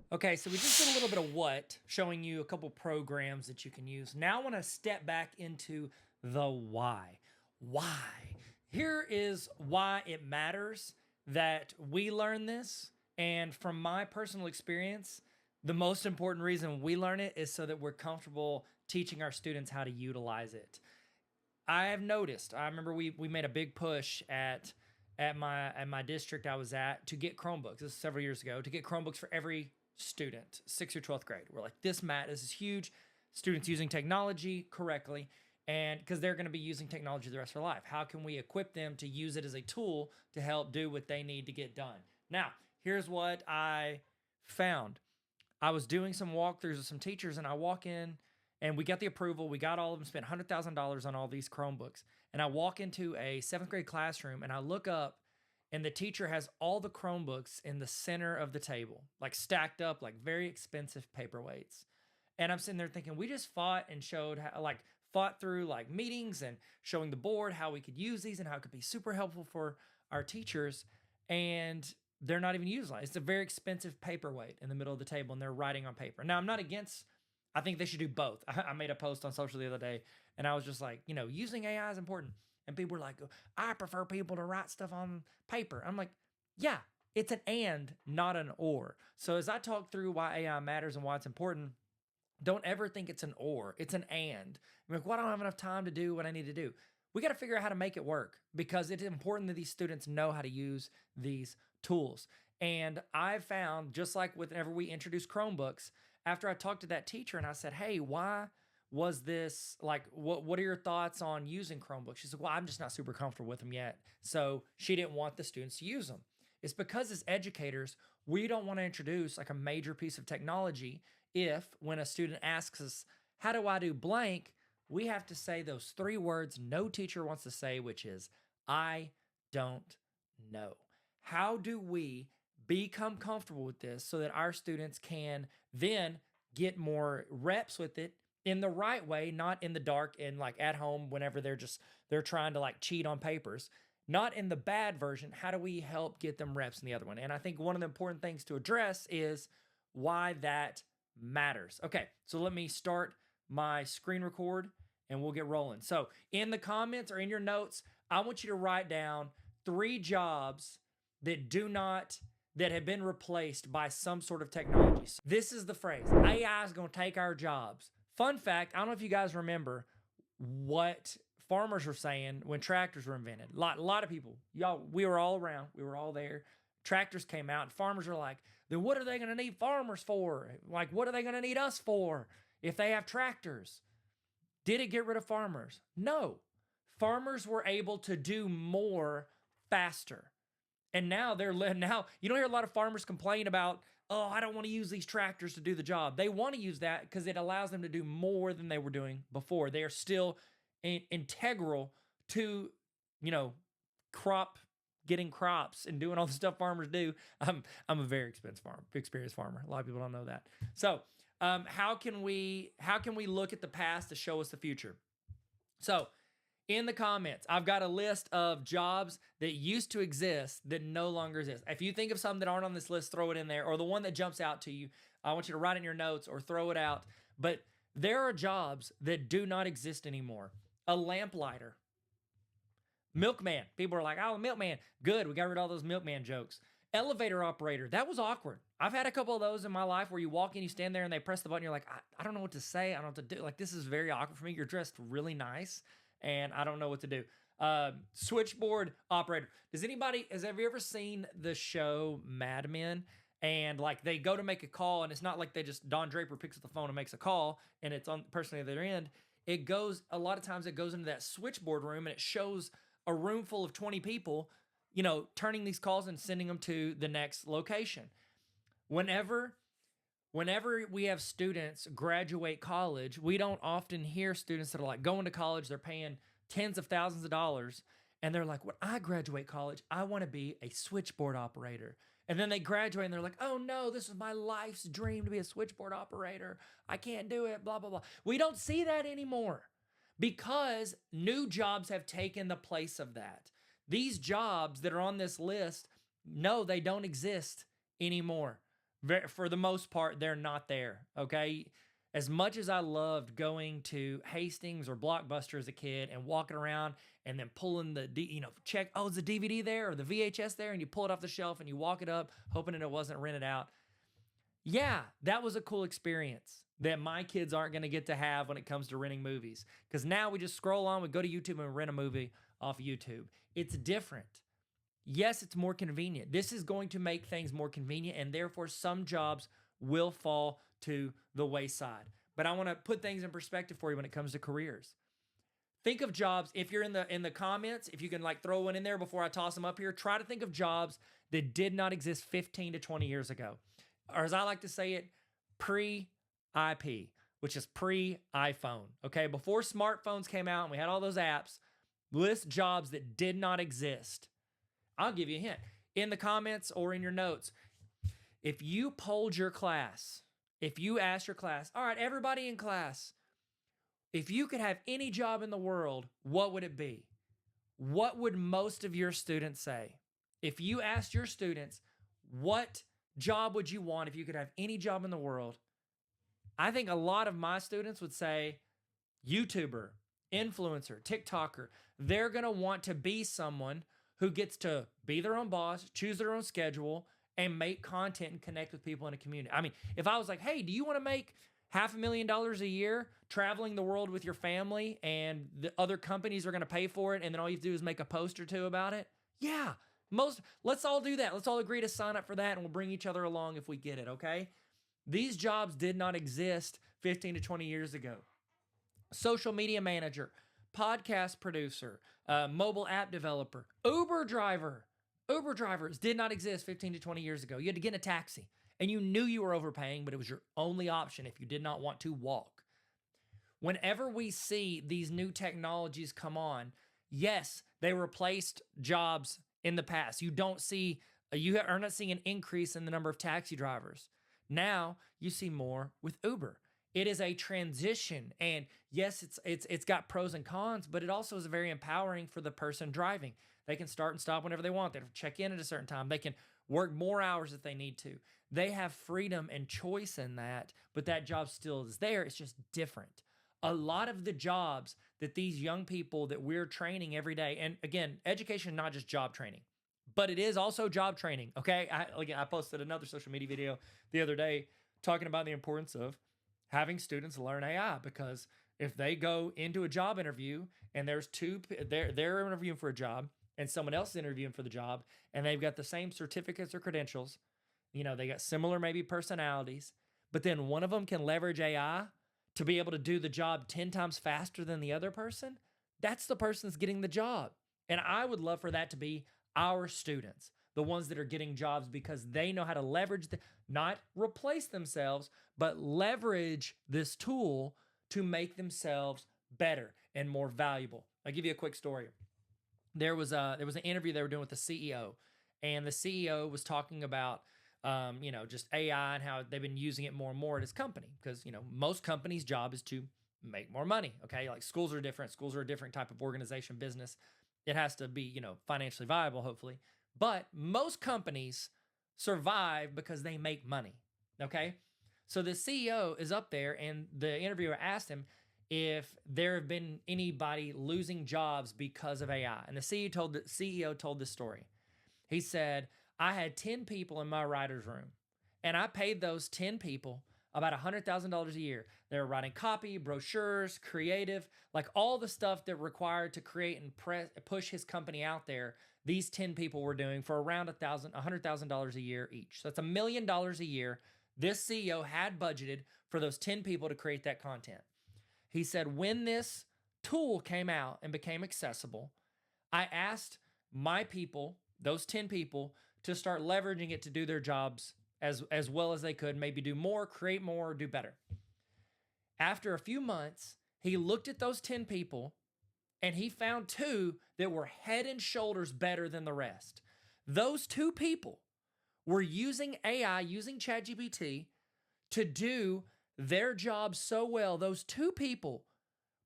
Okay, so we just did a little bit of what, showing you a couple programs that you can use. Now I want to step back into the why. Why? Here is why it matters that we learn this. And from my personal experience, the most important reason we learn it is so that we're comfortable teaching our students how to utilize it. I have noticed, I remember we made a big push at my district I was at to get Chromebooks. This is several years ago, to get Chromebooks for every student, 6th or 12th grade. We're like, this is huge. Students using technology correctly, and because they're going to be using technology the rest of their life. How can we equip them to use it as a tool to help do what they need to get done? Now, here's what I found. I was doing some walkthroughs with some teachers, and I walk in and we got the approval. We got all of them, spent $100,000 on all these Chromebooks. And I walk into a 7th grade classroom and I look up, and the teacher has all the Chromebooks in the center of the table, like stacked up, like very expensive paperweights. And I'm sitting there thinking, we just fought and showed how, like, fought through like meetings and showing the board how we could use these and how it could be super helpful for our teachers. And they're not even utilized. It's a very expensive paperweight in the middle of the table, and they're writing on paper. Now, I'm not against, I think they should do both. I made a post on social the other day, and I was just like, using AI is important. And people were like, I prefer people to write stuff on paper. I'm like, yeah, it's an and, not an or. So as I talk through why AI matters and why it's important, don't ever think it's an or, it's an and. I'm like, well, I don't have enough time to do what I need to do. We got to figure out how to make it work, because it's important that these students know how to use these tools. And I've found, just like whenever we introduce Chromebooks, after I talked to that teacher and I said, hey, why was this, like, what are your thoughts on using Chromebooks? She said, well, I'm just not super comfortable with them yet. So she didn't want the students to use them. It's because as educators, we don't want to introduce like a major piece of technology if, when a student asks us, how do I do blank, we have to say those 3 words no teacher wants to say, which is, I don't know. How do we become comfortable with this so that our students can then get more reps with it in the right way, not in the dark and like at home whenever they're trying to like cheat on papers, not in the bad version. How do we help get them reps in the other one? And I think one of the important things to address is why that matters. Okay, so let me start my screen record and we'll get rolling. So in the comments or in your notes, I want you to write down 3 jobs that have been replaced by some sort of technology. So this is the phrase, AI is going to take our jobs. Fun fact, I don't know if you guys remember what farmers were saying when tractors were invented. A lot of people, y'all, we were all around. We were all there. Tractors came out and farmers were like, then what are they going to need farmers for? Like, what are they going to need us for if they have tractors? Did it get rid of farmers? No. Farmers were able to do more faster. And now now you don't hear a lot of farmers complain about, oh, I don't want to use these tractors to do the job. They want to use that because it allows them to do more than they were doing before. They are still integral to, getting crops and doing all the stuff farmers do. I'm a very experienced farmer. A lot of people don't know that. So how can we look at the past to show us the future? So in the comments, I've got a list of jobs that used to exist that no longer exist. If you think of some that aren't on this list, throw it in there, or the one that jumps out to you, I want you to write in your notes or throw it out. But there are jobs that do not exist anymore. A lamplighter. Milkman. People are like, oh, milkman. Good, we got rid of all those milkman jokes. Elevator operator. That was awkward. I've had a couple of those in my life where you walk in, you stand there, and they press the button. You're like, I don't know what to say. I don't know what to do. Like, this is very awkward for me. You're dressed really nice, and I don't know what to do. Switchboard operator. Have you ever seen the show Mad Men? And like they go to make a call, and it's not like Don Draper picks up the phone and makes a call, and it's on the person at the other end. A lot of times it goes into that switchboard room, and it shows a room full of 20 people, turning these calls and sending them to the next location. Whenever we have students graduate college, we don't often hear students that are like going to college, they're paying tens of thousands of dollars, and they're like, when I graduate college, I want to be a switchboard operator. And then they graduate and they're like, oh no, this is my life's dream to be a switchboard operator. I can't do it, blah, blah, blah. We don't see that anymore because new jobs have taken the place of that. These jobs that are on this list, no, they don't exist anymore. For the most part, they're not there. Okay. As much as I loved going to Hastings or Blockbuster as a kid and walking around and then pulling the, check, oh, is the DVD there or the VHS there? And you pull it off the shelf and you walk it up, hoping that it wasn't rented out. Yeah, that was a cool experience that my kids aren't going to get to have when it comes to renting movies. Because now we just scroll on, we go to YouTube and rent a movie off YouTube. It's different. Yes, it's more convenient. This is going to make things more convenient, and therefore some jobs will fall to the wayside. But I want to put things in perspective for you when it comes to careers. Think of jobs, if you're in the comments, if you can like throw one in there before I toss them up here, try to think of jobs that did not exist 15 to 20 years ago. Or as I like to say it, pre-IP, which is pre-iPhone. Okay, before smartphones came out and we had all those apps, list jobs that did not exist. I'll give you a hint. In the comments or in your notes, if you polled your class, if you asked your class, all right, everybody in class, if you could have any job in the world, what would it be? What would most of your students say? If you asked your students, what job would you want if you could have any job in the world? I think a lot of my students would say YouTuber, influencer, TikToker. They're going to want to be someone who gets to be their own boss, choose their own schedule, and make content and connect with people in a community. I mean, if I was like, hey, do you want to make $500,000 a year traveling the world with your family and the other companies are going to pay for it and then all you have to do is make a post or two about it? Yeah, let's all do that. Let's all agree to sign up for that and we'll bring each other along if we get it, okay? These jobs did not exist 15 to 20 years ago. Social media manager, podcast producer, mobile app developer, Uber driver. Uber drivers did not exist 15 to 20 years ago. You had to get in a taxi and you knew you were overpaying, but it was your only option if you did not want to walk. Whenever we see these new technologies come on, yes, they replaced jobs in the past. You are not seeing an increase in the number of taxi drivers. Now you see more with Uber. It is a transition, and yes, it's got pros and cons, but it also is very empowering for the person driving. They can start and stop whenever they want. They don't check in at a certain time. They can work more hours if they need to. They have freedom and choice in that, but that job still is there. It's just different. A lot of the jobs that these young people that we're training every day, and again, education, not just job training, but it is also job training, okay? I posted another social media video the other day talking about the importance of having students learn AI, because if they go into a job interview and they're interviewing for a job and someone else is interviewing for the job and they've got the same certificates or credentials, they got similar maybe personalities, but then one of them can leverage AI to be able to do the job 10 times faster than the other person, that's the person that's getting the job. And I would love for that to be our students, the ones that are getting jobs because they know how to leverage, not replace themselves, but leverage this tool to make themselves better and more valuable. I'll give you a quick story. There was an interview they were doing with the CEO, and the CEO was talking about just AI and how they've been using it more and more at his company, because most companies' job is to make more money. Okay, like schools are different. Schools are a different type of organization, business. It has to be financially viable, hopefully. But most companies survive because they make money. Okay, so the CEO is up there, and the interviewer asked him if there have been anybody losing jobs because of AI, and the CEO told this story. He said, I had 10 people in my writer's room, and I paid those 10 people about $100,000 a year. They were writing copy, brochures, creative, like all the stuff that required to create and push his company out there. These 10 people were doing for around $100,000 a year each. So that's $1 million a year. This CEO had budgeted for those 10 people to create that content. He said, when this tool came out and became accessible, I asked my people, those 10 people, to start leveraging it to do their jobs as well as they could, maybe do more, create more, do better. After a few months, he looked at those 10 people and he found 2 that were head and shoulders better than the rest. Those 2 people were using AI, using ChatGPT to do their job so well. Those 2 people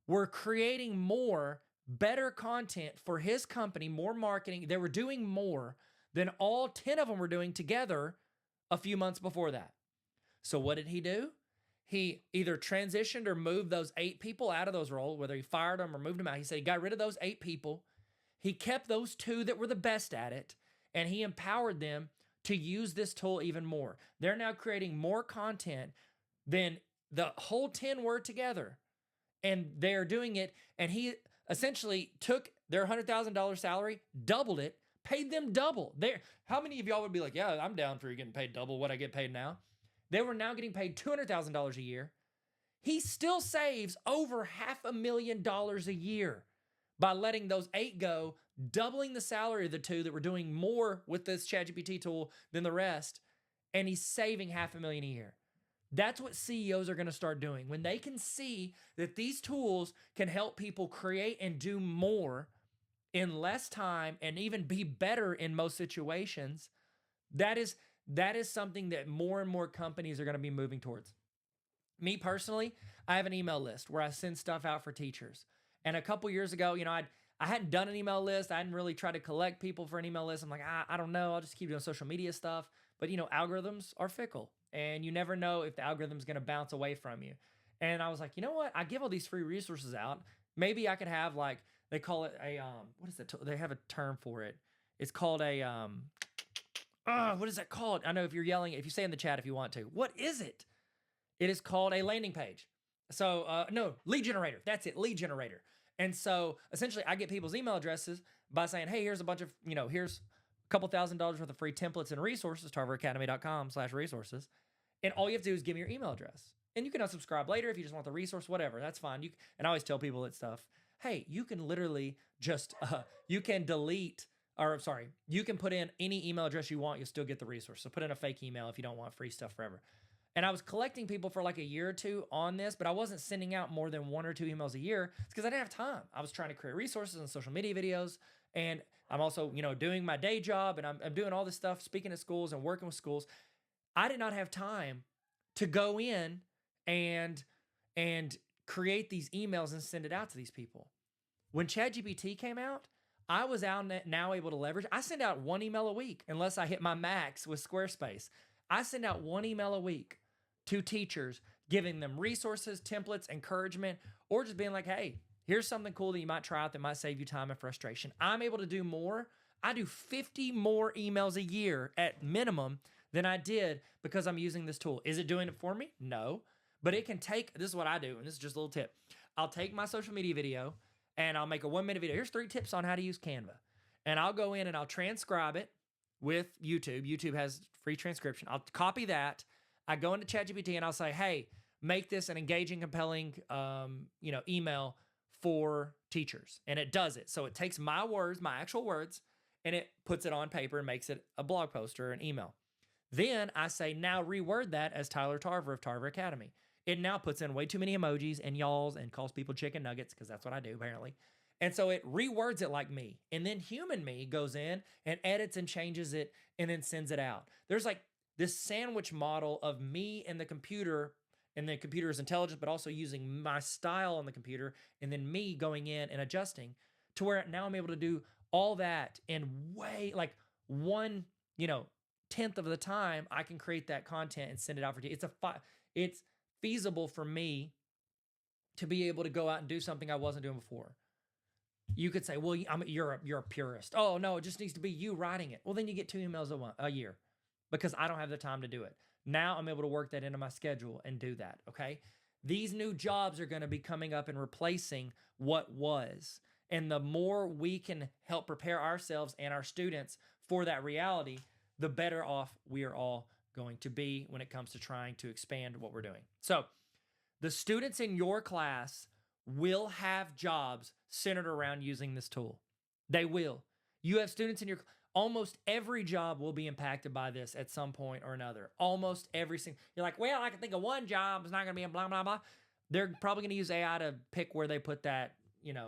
were creating more, better content for his company, more marketing. They were doing more than all 10 of them were doing together a few months before that. So what did he do? He either transitioned or moved those 8 people out of those roles, whether he fired them or moved them out. He said he got rid of those 8 people. He kept those 2 that were the best at it, and he empowered them to use this tool even more. They're now creating more content than the whole 10 were together. And they're doing it, and he essentially took their $100,000 salary, doubled it, paid them double. How many of y'all would be like, yeah, I'm down for you getting paid double what I get paid now? They were now getting paid $200,000 a year. He still saves over $500,000 a year by letting those 8 go, doubling the salary of the 2 that were doing more with this ChatGPT tool than the rest, and he's saving $500,000 a year. That's what CEOs are going to start doing. When they can see that these tools can help people create and do more in less time and even be better in most situations, that is something that more and more companies are going to be moving towards. Me personally, I have an email list where I send stuff out for teachers. And a couple years ago, I hadn't done an email list. I hadn't really tried to collect people for an email list. I'm like, I don't know. I'll just keep doing social media stuff. But, algorithms are fickle. And you never know if the algorithm's going to bounce away from you. And I was like, you know what? I give all these free resources out. Maybe I could have they call it a, what is it? They have a term for it. It's called a, what is that called? I know if you're yelling, if you say in the chat if you want to. What is it? It is called a landing page. So, no, lead generator. That's it, lead generator. And so, essentially, I get people's email addresses by saying, hey, here's a bunch of, here's a couple $1,000s worth of free templates and resources, tarveracademy.com/resources. And all you have to do is give me your email address. And you can unsubscribe later if you just want the resource, whatever. That's fine. And I always tell people that stuff. Hey, you can literally just, you can put in any email address you want. You'll still get the resource. So put in a fake email if you don't want free stuff forever. And I was collecting people for like a year or 2 on this, but I wasn't sending out more than 1 or 2 emails a year. It's because I didn't have time. I was trying to create resources and social media videos. And I'm also, doing my day job, and I'm doing all this stuff, speaking at schools and working with schools. I did not have time to go in and create these emails and send it out to these people. When ChatGPT came out, I was now able to leverage. I send out 1 email a week unless I hit my max with Squarespace. I send out 1 email a week to teachers, giving them resources, templates, encouragement, or just being like, hey, here's something cool that you might try out that might save you time and frustration. I'm able to do more. I do 50 more emails a year at minimum than I did because I'm using this tool. Is it doing it for me? No. But it can take, this is what I do, and this is just a little tip. I'll take my social media video and I'll make a 1-minute video. Here's 3 tips on how to use Canva. And I'll go in and I'll transcribe it with YouTube. YouTube has free transcription. I'll copy that. I go into ChatGPT and I'll say, hey, make this an engaging, compelling, email for teachers. And it does it. So it takes my words, my actual words, and it puts it on paper and makes it a blog post or an email. Then I say, now reword that as Tyler Tarver of Tarver Academy. It now puts in way too many emojis and y'alls and calls people chicken nuggets, because that's what I do apparently. And so it rewords it like me. And then human me goes in and edits and changes it and then sends it out. There's like this sandwich model of me and the computer's intelligence, but also using my style on the computer, and then me going in and adjusting to where now I'm able to do all that in way like 1/10 of the time. I can create that content and send it out for you. It's feasible for me to be able to go out and do something I wasn't doing before. You could say, well, you're a purist. Oh, no, it just needs to be you writing it. Well, then you get 2 emails a year because I don't have the time to do it. Now I'm able to work that into my schedule and do that, okay? These new jobs are going to be coming up and replacing what was. And the more we can help prepare ourselves and our students for that reality, the better off we are all going to be when it comes to trying to expand what we're doing. So the students in your class will have jobs centered around using this tool. They will. You have students in your, almost every job will be impacted by this at some point or another. Almost every single, you're like, well, I can think of one job, it's not going to be a blah, blah, blah. They're probably going to use AI to pick where they put that,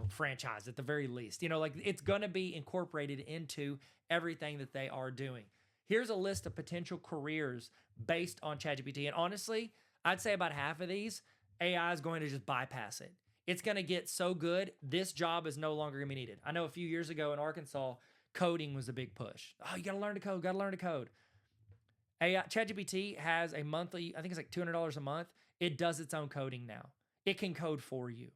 franchise at the very least. It's going to be incorporated into everything that they are doing. Here's a list of potential careers based on ChatGPT. And honestly, I'd say about half of these, AI is going to just bypass it. It's going to get so good, this job is no longer going to be needed. I know a few years ago in Arkansas, coding was a big push. Oh, you got to learn to code, ChatGPT has a monthly, I think it's like $200 a month. It does its own coding now. It can code for you.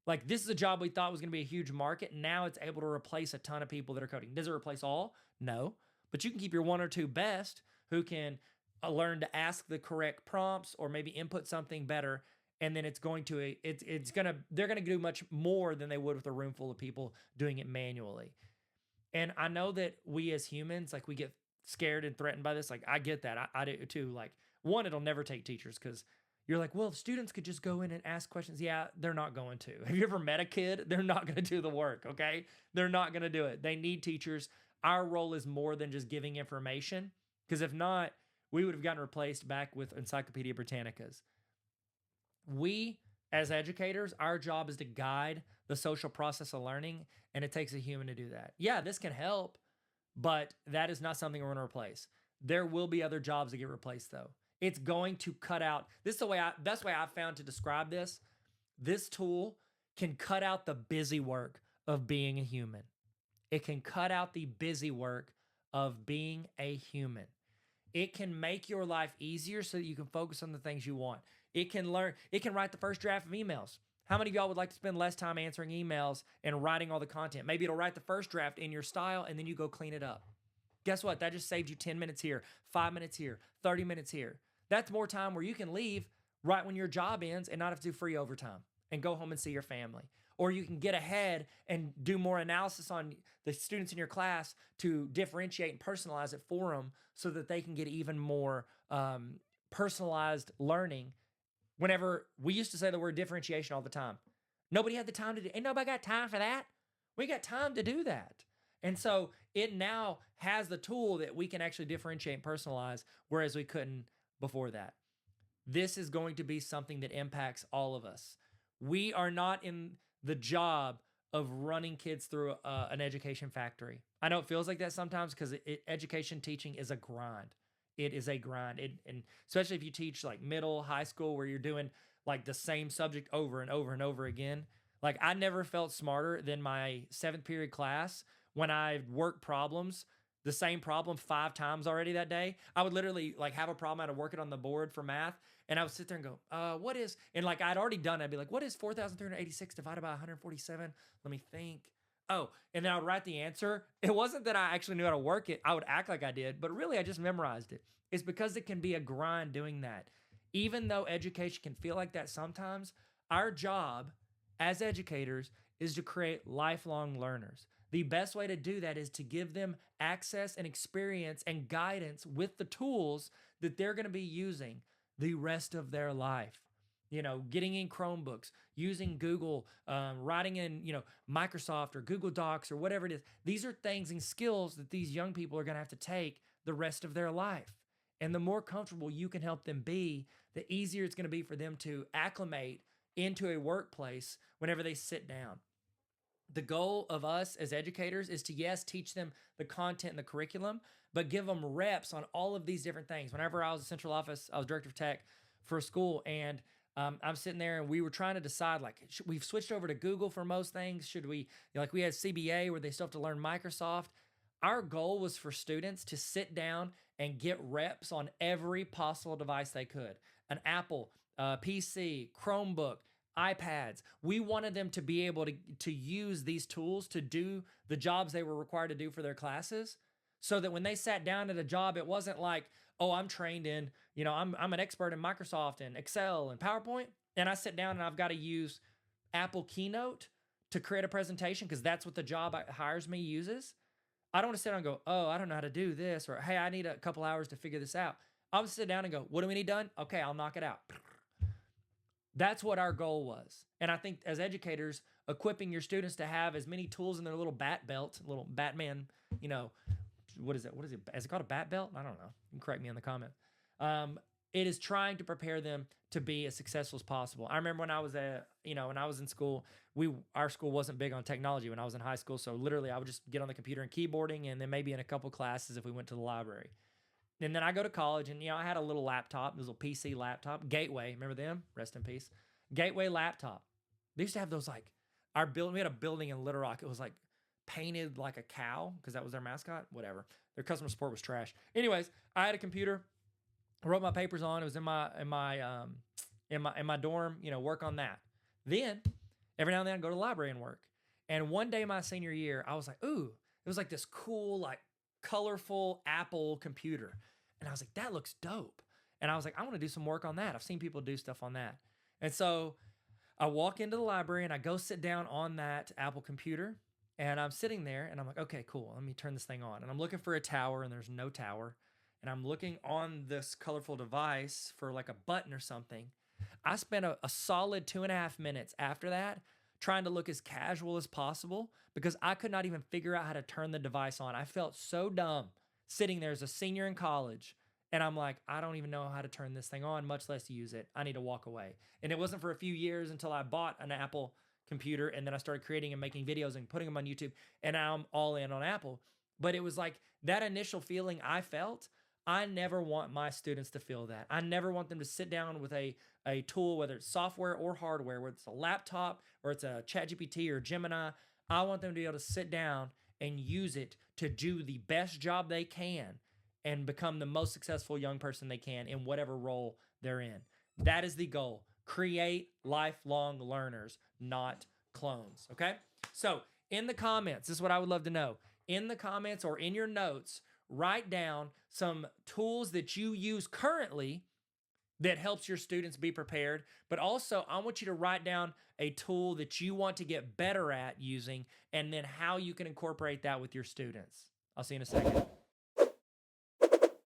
Like, this is a job we thought was going to be a huge market. Now it's able to replace a ton of people that are coding. Does it replace all? No. But you can keep your one or two best who can learn to ask the correct prompts or maybe input something better. And then they're going to do much more than they would with a room full of people doing it manually. And I know that we as humans, like, we get scared and threatened by this. Like, I get that. I do too. Like, one, it'll never take teachers because you're like, well, if students could just go in and ask questions. Yeah, they're not going to. Have you ever met a kid? They're not going to do the work, okay? They're not going to do it. They need teachers. Our role is more than just giving information, because if not, we would have gotten replaced back with Encyclopedia Britannicas. We, as educators, our job is to guide the social process of learning, and it takes a human to do that. Yeah, this can help, but that is not something we're going to replace. There will be other jobs that get replaced, though. It's going to cut out. This is the best way I've found to describe this. This tool can cut out the busy work of being a human. It can cut out the busy work of being a human. It can make your life easier so that you can focus on the things you want. It can write the first draft of emails. How many of y'all would like to spend less time answering emails and writing all the content? Maybe it'll write the first draft in your style and then you go clean it up. Guess what? That just saved you 10 minutes here, 5 minutes here, 30 minutes here. That's more time where you can leave right when your job ends and not have to do free overtime and go home and see your family. Or you can get ahead and do more analysis on the students in your class to differentiate and personalize it for them so that they can get even more personalized learning. Whenever we used to say the word differentiation all the time, nobody had the time to do. Ain't nobody got time for that. We got time to do that. And so it now has the tool that we can actually differentiate and personalize, whereas we couldn't before that. This is going to be something that impacts all of us. We are not in the job of running kids through an education factory. I know it feels like that sometimes because education teaching is a grind. It is a grind. And especially if you teach like middle, high school, where you're doing like the same subject over and over and over again. Like, I never felt smarter than my 7th period class when I worked problems, the same problem 5 times already that day. I would literally like have a problem, I had to work it on the board for math, and I would sit there and go, what is, and like I'd already done it. I'd be like, what is 4,386 divided by 147? Let me think. Oh, and then I would write the answer. It wasn't that I actually knew how to work it. I would act like I did, but really I just memorized it. It's because it can be a grind doing that. Even though education can feel like that sometimes, our job as educators is to create lifelong learners. The best way to do that is to give them access and experience and guidance with the tools that they're going to be using the rest of their life. You know, getting in Chromebooks, using Google, writing in, Microsoft or Google Docs or whatever it is. These are things and skills that these young people are going to have to take the rest of their life. And the more comfortable you can help them be, the easier it's going to be for them to acclimate into a workplace whenever they sit down. The goal of us as educators is to, yes, teach them the content and the curriculum, but give them reps on all of these different things. Whenever I was in central office, I was director of tech for a school, and I'm sitting there and we were trying to decide, like, we've switched over to Google for most things. Should we, like, we had CBA where they still have to learn Microsoft. Our goal was for students to sit down and get reps on every possible device they could. An Apple, PC, Chromebook, iPads. We wanted them to be able to use these tools to do the jobs they were required to do for their classes, so that when they sat down at a job, it wasn't like, oh, I'm trained in, I'm an expert in Microsoft and Excel and PowerPoint, and I sit down and I've got to use Apple Keynote to create a presentation because that's what the job hires me uses. I don't want to sit down and go, oh, I don't know how to do this, or hey, I need a couple hours to figure this out. I'll just sit down and go, what do we need done? Okay, I'll knock it out. That's what our goal was. And I think as educators, equipping your students to have as many tools in their little bat belt, little Batman, what is it? Is it called a bat belt? I don't know. You can correct me in the comment. It is trying to prepare them to be as successful as possible. I remember when I was when I was in school, our school wasn't big on technology when I was in high school. So literally I would just get on the computer and keyboarding, and then maybe in a couple classes if we went to the library. And then I go to college, and I had a little laptop, this little PC laptop, Gateway. Remember them? Rest in peace. Gateway laptop. They used to have those, like, we had a building in Little Rock. It was like painted like a cow because that was their mascot. Whatever. Their customer support was trash. Anyways, I had a computer. I wrote my papers on. It was in my dorm. You know, work on that. Then every now and then I go to the library and work. And one day my senior year, I was like, ooh, it was like this cool, like colorful Apple computer, and I was like, that looks dope. And I was like, I want to do some work on that. I've seen people do stuff on that. And so I walk into the library and I go sit down on that Apple computer, and I'm sitting there and I'm like, okay, cool. Let me turn this thing on. And I'm looking for a tower, and there's no tower. And I'm looking on this colorful device for like a button or something. I spent a solid 2.5 minutes after that trying to look as casual as possible because I could not even figure out how to turn the device on. I felt so dumb sitting there as a senior in college. And I'm like, I don't even know how to turn this thing on, much less use it. I need to walk away. And it wasn't for a few years until I bought an Apple computer, and then I started creating and making videos and putting them on YouTube. And now I'm all in on Apple. But it was like that initial feeling I felt. I never want my students to feel that. I never want them to sit down with a tool, whether it's software or hardware, whether it's a laptop or it's a ChatGPT or Gemini. I want them to be able to sit down and use it to do the best job they can and become the most successful young person they can in whatever role they're in. That is the goal. Create lifelong learners, not clones. Okay? So in the comments, this is what I would love to know. In the comments or in your notes, write down some tools that you use currently that helps your students be prepared. But also, I want you to write down a tool that you want to get better at using, and then how you can incorporate that with your students. I'll see you in a second.